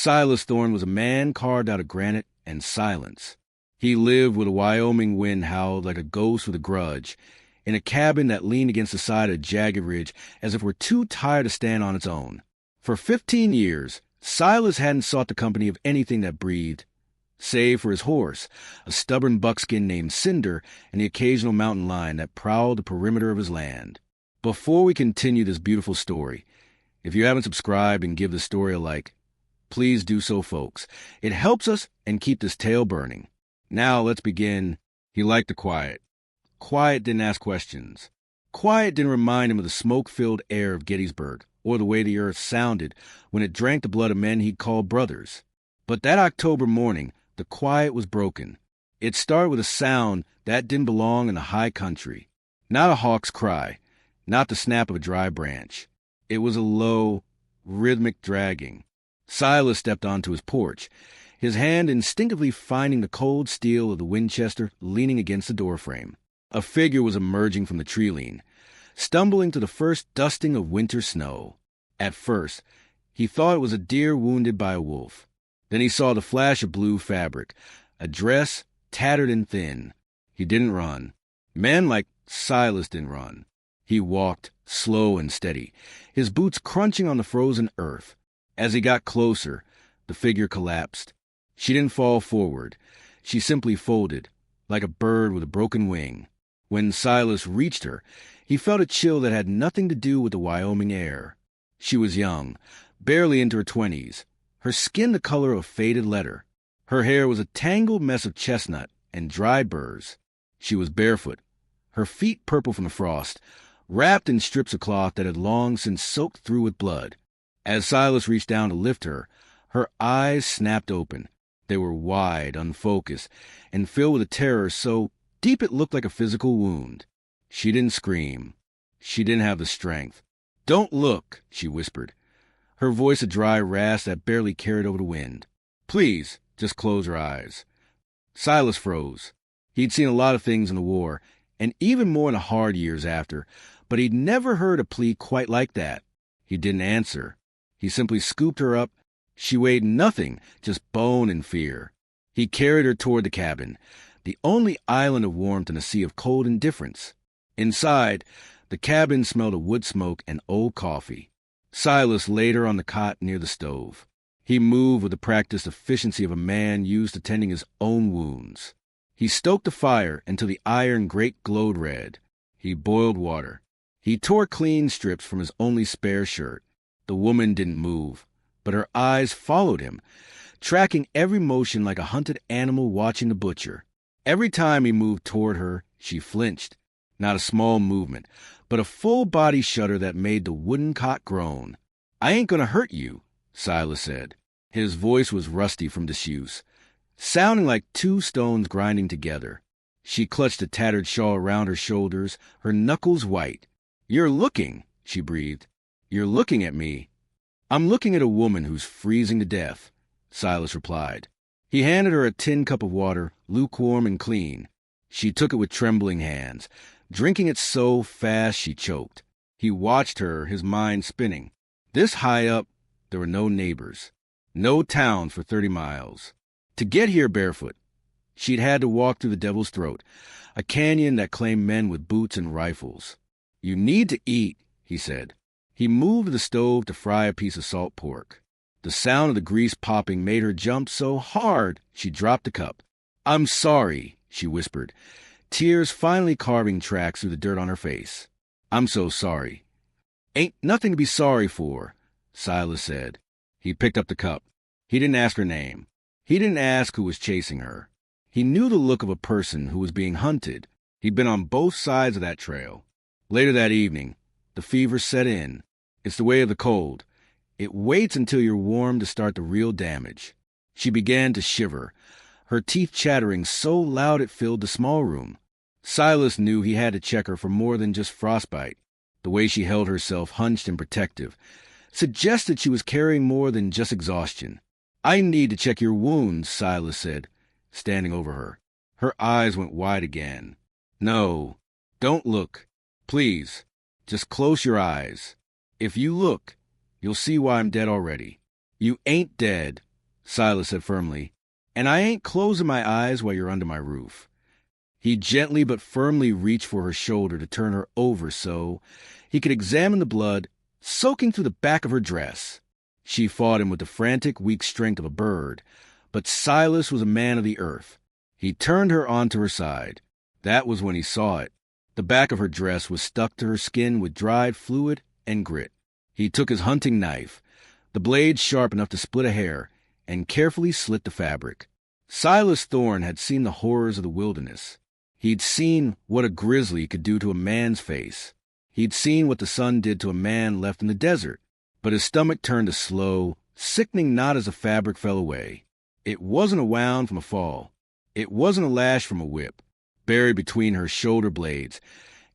Silas Thorne was a man carved out of granite and silence. He lived where the Wyoming wind howled like a ghost with a grudge, in a cabin that leaned against the side of a jagged ridge as if it were too tired to stand on its own. For 15 years, Silas hadn't sought the company of anything that breathed, save for his horse, a stubborn buckskin named Cinder, and the occasional mountain lion that prowled the perimeter of his land. Before we continue this beautiful story, if you haven't subscribed and give the story a like, please do so, folks. It helps us and keep this tale burning. Now let's begin. He liked the quiet. Quiet didn't ask questions. Quiet didn't remind him of the smoke-filled air of Gettysburg or the way the earth sounded when it drank the blood of men he'd called brothers. But that October morning, the quiet was broken. It started with a sound that didn't belong in the high country. Not a hawk's cry, not the snap of a dry branch. It was a low, rhythmic dragging. Silas stepped onto his porch, his hand instinctively finding the cold steel of the Winchester leaning against the doorframe. A figure was emerging from the tree lean, stumbling to the first dusting of winter snow. At first, he thought it was a deer wounded by a wolf. Then he saw the flash of blue fabric, a dress tattered and thin. He didn't run. Men like Silas didn't run. He walked, slow and steady, his boots crunching on the frozen earth. As he got closer, the figure collapsed. She didn't fall forward. She simply folded, like a bird with a broken wing. When Silas reached her, he felt a chill that had nothing to do with the Wyoming air. She was young, barely into her 20s, her skin the color of faded leather. Her hair was a tangled mess of chestnut and dried burrs. She was barefoot, her feet purple from the frost, wrapped in strips of cloth that had long since soaked through with blood. As Silas reached down to lift her, her eyes snapped open. They were wide, unfocused, and filled with a terror so deep it looked like a physical wound. She didn't scream. She didn't have the strength. "Don't look," she whispered, her voice a dry rasp that barely carried over the wind. "Please, just close your eyes." Silas froze. He'd seen a lot of things in the war, and even more in the hard years after, but he'd never heard a plea quite like that. He didn't answer. He simply scooped her up. She weighed nothing, just bone and fear. He carried her toward the cabin, the only island of warmth in a sea of cold indifference. Inside, the cabin smelled of wood smoke and old coffee. Silas laid her on the cot near the stove. He moved with the practiced efficiency of a man used to tending his own wounds. He stoked the fire until the iron grate glowed red. He boiled water. He tore clean strips from his only spare shirt. The woman didn't move, but her eyes followed him, tracking every motion like a hunted animal watching the butcher. Every time he moved toward her, she flinched. Not a small movement, but a full-body shudder that made the wooden cot groan. "I ain't gonna hurt you," Silas said. His voice was rusty from disuse, sounding like two stones grinding together. She clutched a tattered shawl around her shoulders, her knuckles white. "You're looking," she breathed. "You're looking at me." "I'm looking at a woman who's freezing to death," Silas replied. He handed her a tin cup of water, lukewarm and clean. She took it with trembling hands, drinking it so fast she choked. He watched her, his mind spinning. This high up, there were no neighbors, no towns for 30 miles. To get here barefoot, she'd had to walk through the Devil's Throat, a canyon that claimed men with boots and rifles. "You need to eat," he said. He moved to the stove to fry a piece of salt pork. The sound of the grease popping made her jump so hard she dropped the cup. "I'm sorry," she whispered, tears finally carving tracks through the dirt on her face. "I'm so sorry." "Ain't nothing to be sorry for," Silas said. He picked up the cup. He didn't ask her name. He didn't ask who was chasing her. He knew the look of a person who was being hunted. He'd been on both sides of that trail. Later that evening, the fever set in. It's the way of the cold. It waits until you're warm to start the real damage. She began to shiver, her teeth chattering so loud it filled the small room. Silas knew he had to check her for more than just frostbite. The way she held herself, hunched and protective, suggested she was carrying more than just exhaustion. "I need to check your wounds," Silas said, standing over her. Her eyes went wide again. "No, don't look. Please, just close your eyes. If you look, you'll see why I'm dead already." "You ain't dead," Silas said firmly, "and I ain't closing my eyes while you're under my roof." He gently but firmly reached for her shoulder to turn her over so he could examine the blood soaking through the back of her dress. She fought him with the frantic, weak strength of a bird, but Silas was a man of the earth. He turned her onto her side. That was when he saw it. The back of her dress was stuck to her skin with dried fluid and grit. He took his hunting knife, the blade sharp enough to split a hair, and carefully slit the fabric. Silas Thorne had seen the horrors of the wilderness. He'd seen what a grizzly could do to a man's face. He'd seen what the sun did to a man left in the desert. But his stomach turned a slow, sickening knot as the fabric fell away. It wasn't a wound from a fall. It wasn't a lash from a whip. Buried between her shoulder blades,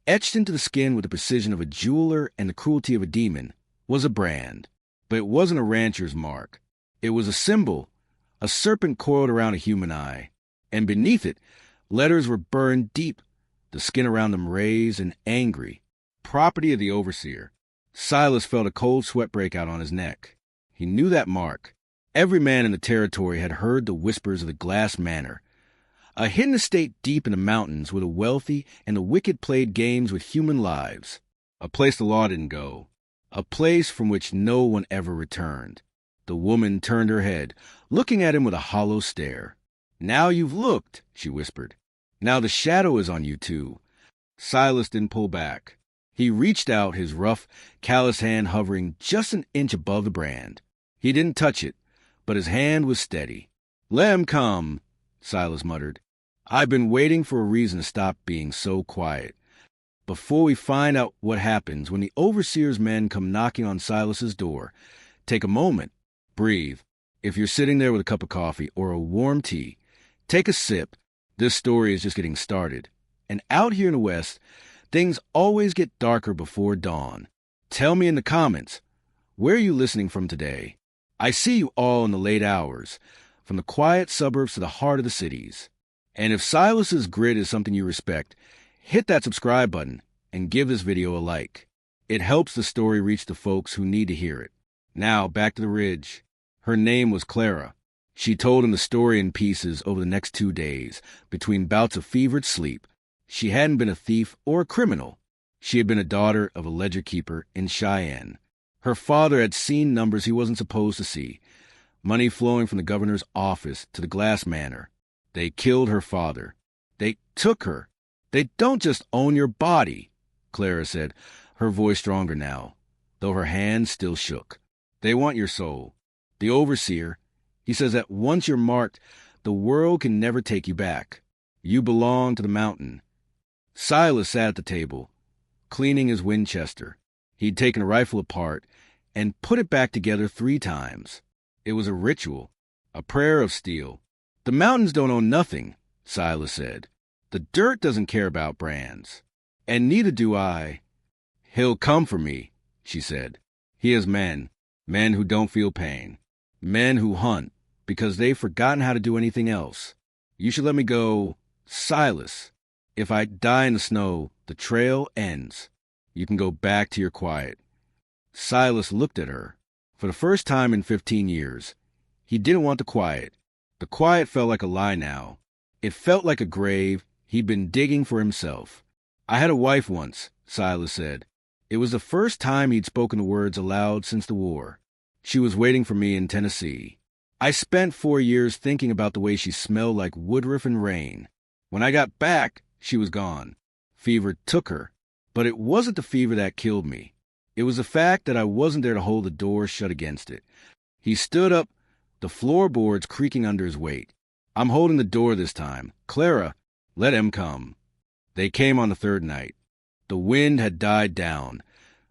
etched into the skin with the precision of a jeweler and the cruelty of a demon, was a brand. But it wasn't a rancher's mark. It was a symbol, a serpent coiled around a human eye. And beneath it, letters were burned deep, the skin around them raised and angry. Property of the overseer. Silas felt a cold sweat break out on his neck. He knew that mark. Every man in the territory had heard the whispers of the glass manor, a hidden estate deep in the mountains where the wealthy and the wicked played games with human lives, a place the law didn't go, a place from which no one ever returned. The woman turned her head, looking at him with a hollow stare. "Now you've looked," she whispered. "Now the shadow is on you, too." Silas didn't pull back. He reached out, his rough, callous hand hovering just an inch above the brand. He didn't touch it, but his hand was steady. "Let him come," Silas muttered. "I've been waiting for a reason to stop being so quiet. Before we find out what happens when the overseer's men come knocking on Silas's door, take a moment, breathe. If you're sitting there with a cup of coffee or a warm tea, take a sip. This story is just getting started. And out here in the West, things always get darker before dawn. Tell me in the comments, where are you listening from today? I see you all in the late hours, from the quiet suburbs to the heart of the cities. And if Silas's grit is something you respect, hit that subscribe button and give this video a like. It helps the story reach the folks who need to hear it. Now, back to the ridge. Her name was Clara. She told him the story in pieces over the next 2 days, between bouts of fevered sleep. She hadn't been a thief or a criminal. She had been a daughter of a ledger keeper in Cheyenne. Her father had seen numbers he wasn't supposed to see, money flowing from the governor's office to the glass manor. They killed her father. They took her. "They don't just own your body," Clara said, her voice stronger now, though her hands still shook. "They want your soul. The overseer, he says that once you're marked, the world can never take you back. You belong to the mountain." Silas sat at the table, cleaning his Winchester. He'd taken a rifle apart and put it back together 3 times. It was a ritual, a prayer of steel. "The mountains don't own nothing," Silas said. "The dirt doesn't care about brands. And neither do I." "He'll come for me," she said. "He has men who don't feel pain, men who hunt because they've forgotten how to do anything else. You should let me go, Silas. If I die in the snow, the trail ends. You can go back to your quiet." Silas looked at her. For the first time in 15 years, he didn't want the quiet. The quiet felt like a lie now. It felt like a grave he'd been digging for himself. "I had a wife once," Silas said. It was the first time he'd spoken the words aloud since the war. "She was waiting for me in Tennessee. I spent 4 years thinking about the way she smelled like woodruff and rain. When I got back, she was gone. Fever took her. But it wasn't the fever that killed me. It was the fact that I wasn't there to hold the door shut against it." He stood up, the floorboards creaking under his weight. "I'm holding the door this time. Clara, let him come." They came on the 3rd night. The wind had died down,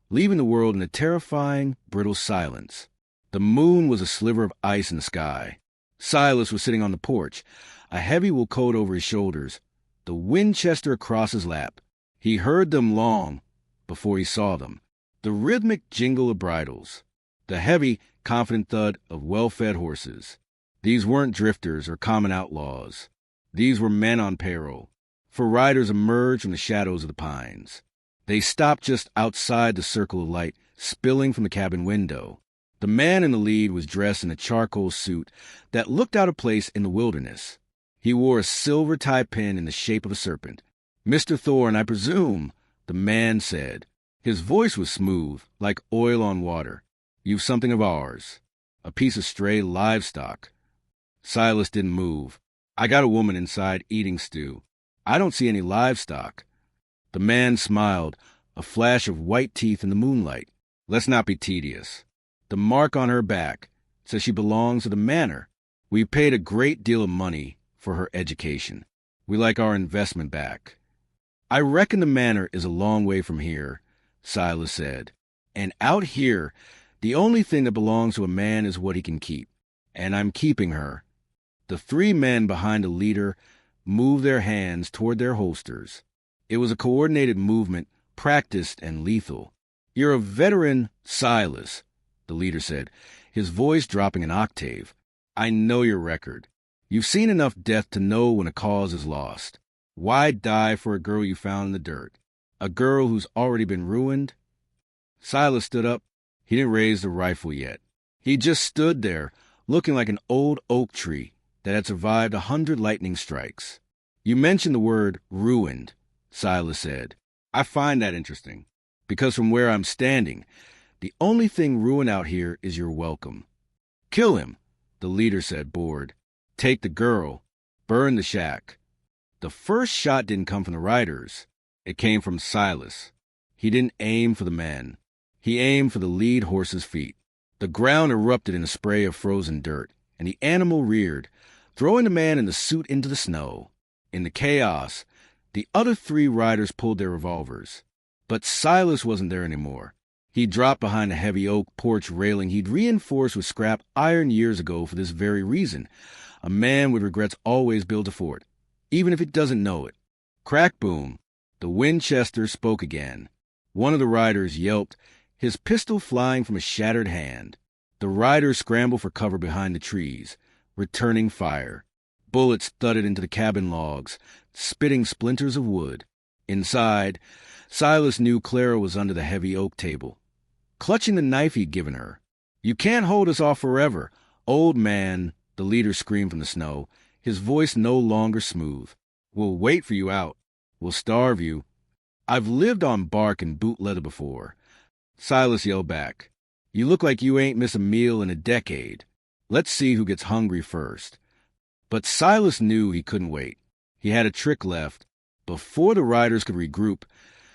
leaving the world in a terrifying, brittle silence. The moon was a sliver of ice in the sky. Silas was sitting on the porch, a heavy wool coat over his shoulders, the Winchester across his lap. He heard them long before he saw them. The rhythmic jingle of bridles, the heavy, confident thud of well-fed horses. These weren't drifters or common outlaws. These were men on payroll, for riders emerged from the shadows of the pines. They stopped just outside the circle of light spilling from the cabin window. The man in the lead was dressed in a charcoal suit that looked out of place in the wilderness. He wore a silver tie pin in the shape of a serpent. "Mr. Thorne, I presume," the man said. His voice was smooth, like oil on water. "You've something of ours. A piece of stray livestock." Silas didn't move. "I got a woman inside eating stew. I don't see any livestock." The man smiled, a flash of white teeth in the moonlight. "Let's not be tedious. The mark on her back says she belongs to the Manor. We paid a great deal of money for her education. We like our investment back." "I reckon the Manor is a long way from here," Silas said. "And out here, the only thing that belongs to a man is what he can keep. And I'm keeping her." The three men behind the leader moved their hands toward their holsters. It was a coordinated movement, practiced and lethal. "You're a veteran, Silas," the leader said, his voice dropping an octave. "I know your record. You've seen enough death to know when a cause is lost. Why die for a girl you found in the dirt? A girl who's already been ruined?" Silas stood up. He didn't raise the rifle yet. He just stood there, looking like an old oak tree that had survived 100 lightning strikes. "You mentioned the word ruined," Silas said. "I find that interesting, because from where I'm standing, the only thing ruined out here is your welcome." "Kill him," the leader said, bored. "Take the girl. Burn the shack." The first shot didn't come from the riders. It came from Silas. He didn't aim for the men. He aimed for the lead horse's feet. The ground erupted in a spray of frozen dirt, and the animal reared, throwing the man in the suit into the snow. In the chaos, the other three riders pulled their revolvers. But Silas wasn't there anymore. He dropped behind a heavy oak porch railing he'd reinforced with scrap iron years ago for this very reason. A man with regrets always builds a fort, even if he doesn't know it. Crack boom. The Winchester spoke again. One of the riders yelped, his pistol flying from a shattered hand. The riders scrambled for cover behind the trees, returning fire. Bullets thudded into the cabin logs, spitting splinters of wood. Inside, Silas knew Clara was under the heavy oak table, clutching the knife he'd given her. "You can't hold us off forever, old man," the leader screamed from the snow, his voice no longer smooth. "We'll wait for you out. We'll starve you." "I've lived on bark and boot leather before." Silas yelled back, "You look like you ain't missed a meal in a decade. Let's see who gets hungry first." But Silas knew he couldn't wait. He had a trick left. Before the riders could regroup,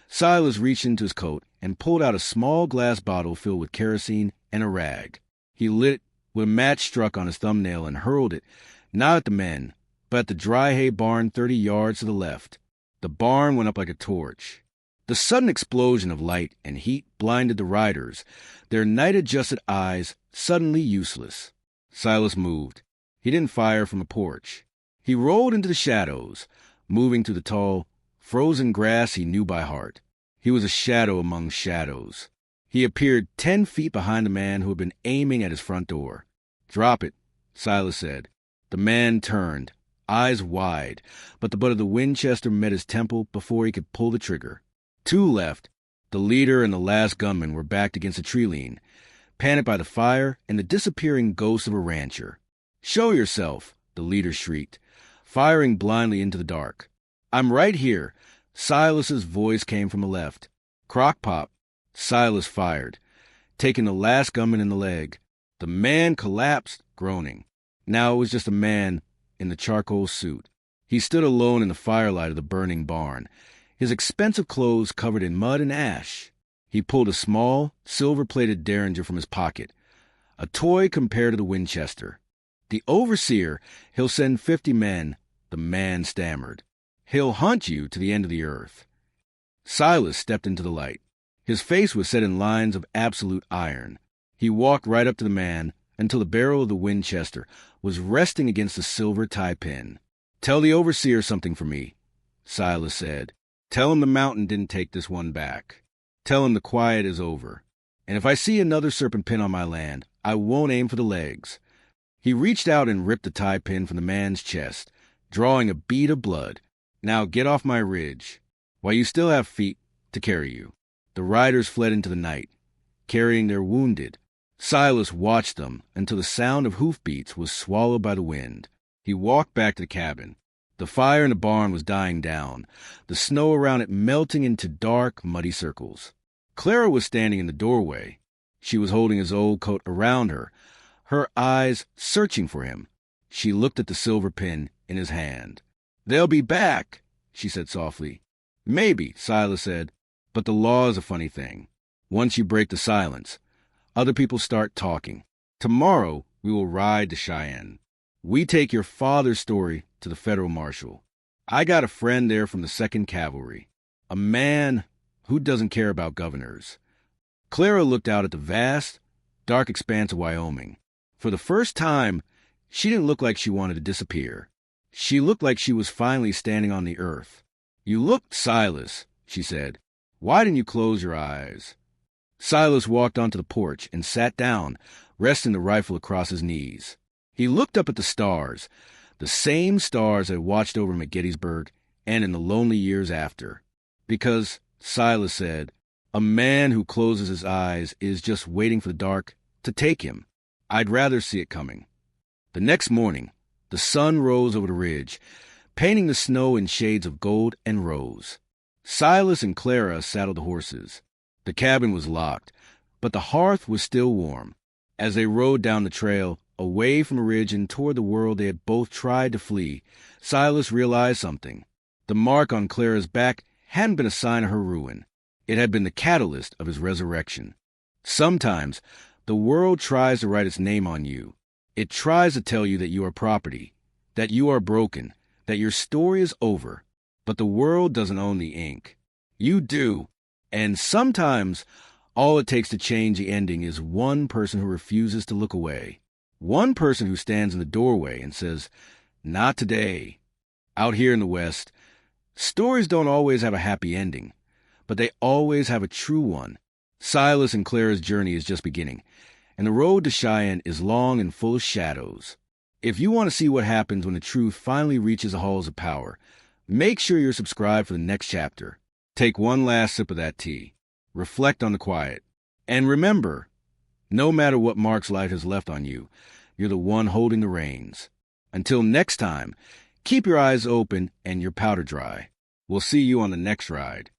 Silas reached into his coat and pulled out a small glass bottle filled with kerosene and a rag. He lit it with a match struck on his thumbnail and hurled it, not at the men, but at the dry hay barn 30 yards to the left. The barn went up like a torch. The sudden explosion of light and heat blinded the riders, their night-adjusted eyes suddenly useless. Silas moved. He didn't fire from the porch. He rolled into the shadows, moving through the tall, frozen grass he knew by heart. He was a shadow among shadows. He appeared 10 feet behind the man who had been aiming at his front door. "Drop it," Silas said. The man turned, eyes wide, but the butt of the Winchester met his temple before he could pull the trigger. Two left. The leader and the last gunman were backed against a tree lean, panicked by the fire and the disappearing ghost of a rancher. "Show yourself," the leader shrieked, firing blindly into the dark. "I'm right here." Silas's voice came from the left. Crock pop. Silas fired, taking the last gunman in the leg. The man collapsed, groaning. Now it was just a man in the charcoal suit. He stood alone in the firelight of the burning barn, his expensive clothes covered in mud and ash. He pulled a small, silver-plated derringer from his pocket, a toy compared to the Winchester. "The overseer, he'll send 50 men," the man stammered. "He'll hunt you to the end of the earth." Silas stepped into the light. His face was set in lines of absolute iron. He walked right up to the man until the barrel of the Winchester was resting against the silver tie pin. "Tell the overseer something for me," Silas said. "Tell him the mountain didn't take this one back. Tell him the quiet is over. And if I see another serpent pin on my land, I won't aim for the legs." He reached out and ripped the tie pin from the man's chest, drawing a bead of blood. "Now get off my ridge, while you still have feet to carry you." The riders fled into the night, carrying their wounded. Silas watched them until the sound of hoofbeats was swallowed by the wind. He walked back to the cabin. The fire in the barn was dying down, the snow around it melting into dark, muddy circles. Clara was standing in the doorway. She was holding his old coat around her, her eyes searching for him. She looked at the silver pin in his hand. "They'll be back," she said softly. "Maybe," Silas said, "but the law is a funny thing. Once you break the silence, other people start talking. Tomorrow we will ride to Cheyenne. We take your father's story to the federal marshal. I got a friend there from the 2nd Cavalry, a man who doesn't care about governors." Clara looked out at the vast, dark expanse of Wyoming. For the first time, she didn't look like she wanted to disappear. She looked like she was finally standing on the earth. "You looked, Silas," she said. "Why didn't you close your eyes?" Silas walked onto the porch and sat down, resting the rifle across his knees. He looked up at the stars, the same stars that had watched over him at Gettysburg and in the lonely years after. Because, Silas said, a man who closes his eyes is just waiting for the dark to take him. I'd rather see it coming. The next morning, the sun rose over the ridge, painting the snow in shades of gold and rose. Silas and Clara saddled the horses. The cabin was locked, but the hearth was still warm. As they rode down the trail, away from the ridge and toward the world they had both tried to flee, Silas realized something. The mark on Clara's back hadn't been a sign of her ruin. It had been the catalyst of his resurrection. Sometimes the world tries to write its name on you. It tries to tell you that you are property, that you are broken, that your story is over. But the world doesn't own the ink. You do. And sometimes all it takes to change the ending is one person who refuses to look away. One person who stands in the doorway and says, "Not today." Out here in the West, stories don't always have a happy ending, but they always have a true one. Silas and Clara's journey is just beginning, and the road to Cheyenne is long and full of shadows. If you want to see what happens when the truth finally reaches the halls of power, make sure you're subscribed for the next chapter. Take one last sip of that tea. Reflect on the quiet. And remember, no matter what marks life has left on you, you're the one holding the reins. Until next time, keep your eyes open and your powder dry. We'll see you on the next ride.